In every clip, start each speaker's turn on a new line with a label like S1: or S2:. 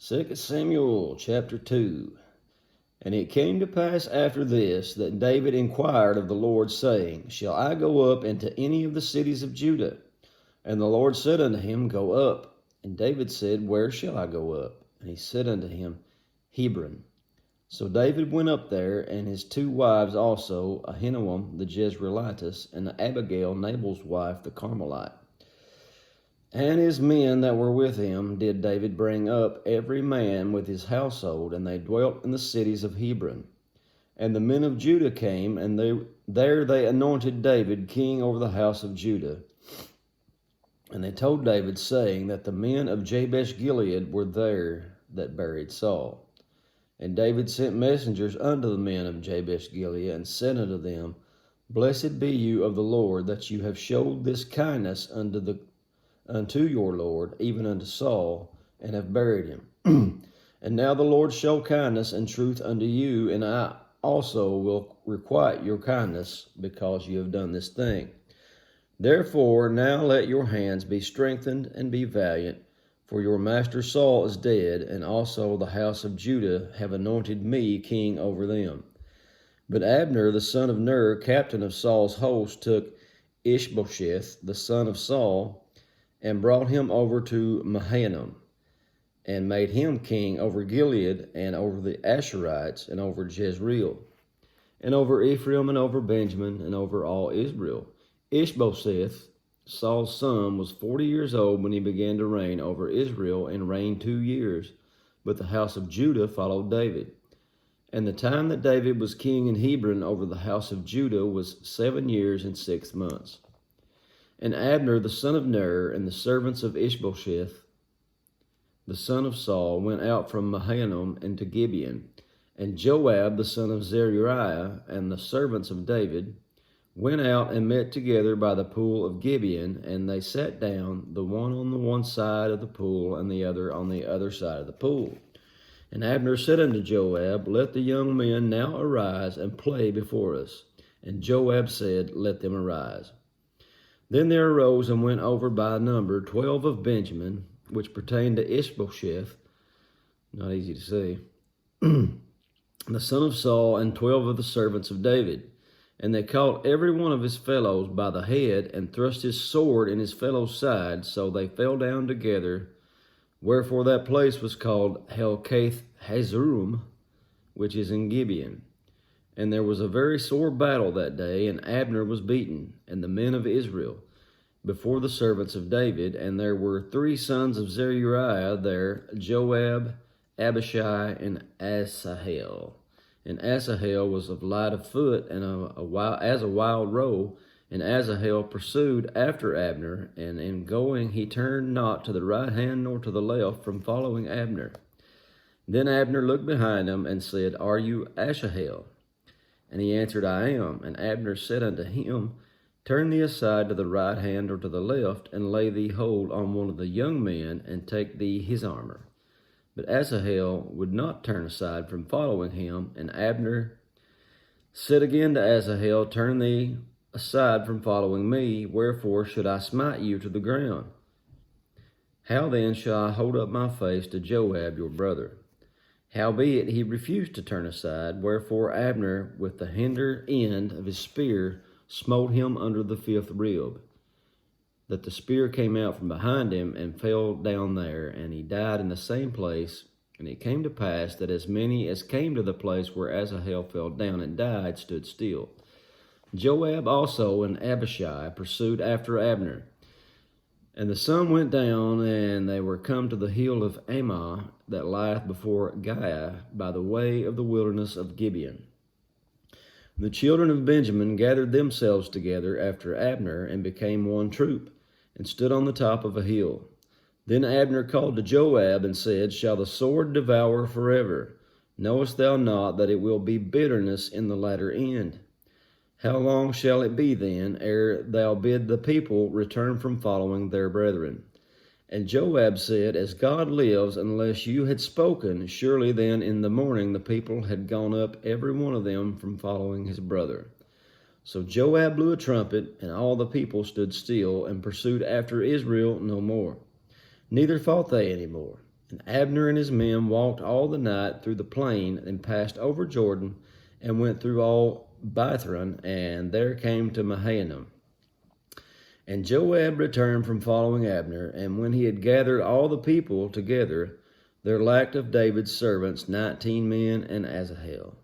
S1: 2 Samuel chapter 2. And it came to pass after this that David inquired of the Lord, saying, Shall I go up into any of the cities of Judah? And the Lord said unto him, Go up. And David said, Where shall I go up? And he said unto him, Hebron. So David went up there, and his two wives also, Ahinoam the Jezreelitess, and Abigail Nabal's wife the Carmelite. And his men that were with him did David bring up, every man with his household, and they dwelt in the cities of Hebron. And the men of Judah came, and there they anointed David king over the house of Judah. And they told David, saying that the men of Jabesh Gilead were there that buried Saul. And David sent messengers unto the men of Jabesh Gilead, and said unto them, Blessed be you of the Lord, that you have showed this kindness unto your Lord, even unto Saul, and have buried him. And now the Lord show kindness and truth unto you, and I also will requite your kindness, because you have done this thing. Therefore now let your hands be strengthened and be valiant, for your master Saul is dead, and also the house of Judah have anointed me king over them. But Abner the son of Ner, captain of Saul's host, took Ishbosheth the son of Saul, and brought him over to Mahanaim, and made him king over Gilead, and over the Asherites, and over Jezreel, and over Ephraim, and over Benjamin, and over all Israel. Ishbosheth, Saul's son, was 40 years old when he began to reign over Israel, and reigned 2 years. But the house of Judah followed David. And the time that David was king in Hebron over the house of Judah was 7 years and 6 months. And Abner the son of Ner, and the servants of Ishbosheth the son of Saul, went out from Mahanaim into Gibeon. And Joab the son of Zeruiah, and the servants of David, went out and met together by the pool of Gibeon, and they sat down, the one on the one side of the pool, and the other on the other side of the pool. And Abner said unto Joab, Let the young men now arise and play before us. And Joab said, Let them arise. Then there arose and went over by number 12 of Benjamin, which pertained to Ishbosheth, not easy to say, the son of Saul, and 12 of the servants of David. And they caught every one of his fellows by the head, and thrust his sword in his fellow's side, so they fell down together. Wherefore that place was called Helkath Hazurim, which is in Gibeon. And there was a very sore battle that day, and Abner was beaten, and the men of Israel, before the servants of David. And there were 3 sons of Zeruiah there, Joab, Abishai, and Asahel. And Asahel was of light of foot, and as a wild roe. And Asahel pursued after Abner, and in going he turned not to the right hand nor to the left from following Abner. Then Abner looked behind him, and said, Are you Asahel? And he answered, I am. And Abner said unto him, Turn thee aside to the right hand or to the left, and lay thee hold on one of the young men, and take thee his armor. But Asahel would not turn aside from following him. And Abner said again to Asahel, Turn thee aside from following me, wherefore should I smite you to the ground? How then shall I hold up my face to Joab your brother? Howbeit he refused to turn aside, wherefore Abner with the hinder end of his spear smote him under the 5th rib, that the spear came out from behind him and fell down there, and he died in the same place. And it came to pass that as many as came to the place where Asahel fell down and died stood still. Joab also and Abishai pursued after Abner. And the sun went down, and they were come to the hill of Ammah that lieth before Giah, by the way of the wilderness of Gibeon. The children of Benjamin gathered themselves together after Abner, and became one troop, and stood on the top of a hill. Then Abner called to Joab, and said, Shall the sword devour forever? Knowest thou not that it will be bitterness in the latter end? How long shall it be then, ere thou bid the people return from following their brethren? And Joab said, As God lives, unless you had spoken, surely then in the morning the people had gone up every one of them from following his brother. So Joab blew a trumpet, and all the people stood still, and pursued after Israel no more. Neither fought they any more. And Abner and his men walked all the night through the plain, and passed over Jordan, and went through all Bithron, and there came to Mahanaim. And Joab returned from following Abner, and when he had gathered all the people together, there lacked of David's servants 19 men and Asahel.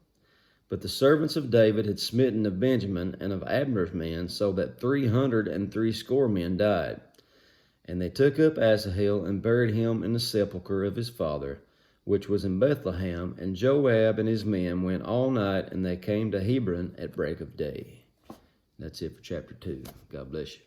S1: But the servants of David had smitten of Benjamin and of Abner's men, so that 360 men died. And they took up Asahel and buried him in the sepulchre of his father, which was in Bethlehem. And Joab and his men went all night, and they came to Hebron at break of day. That's it for chapter 2. God bless you.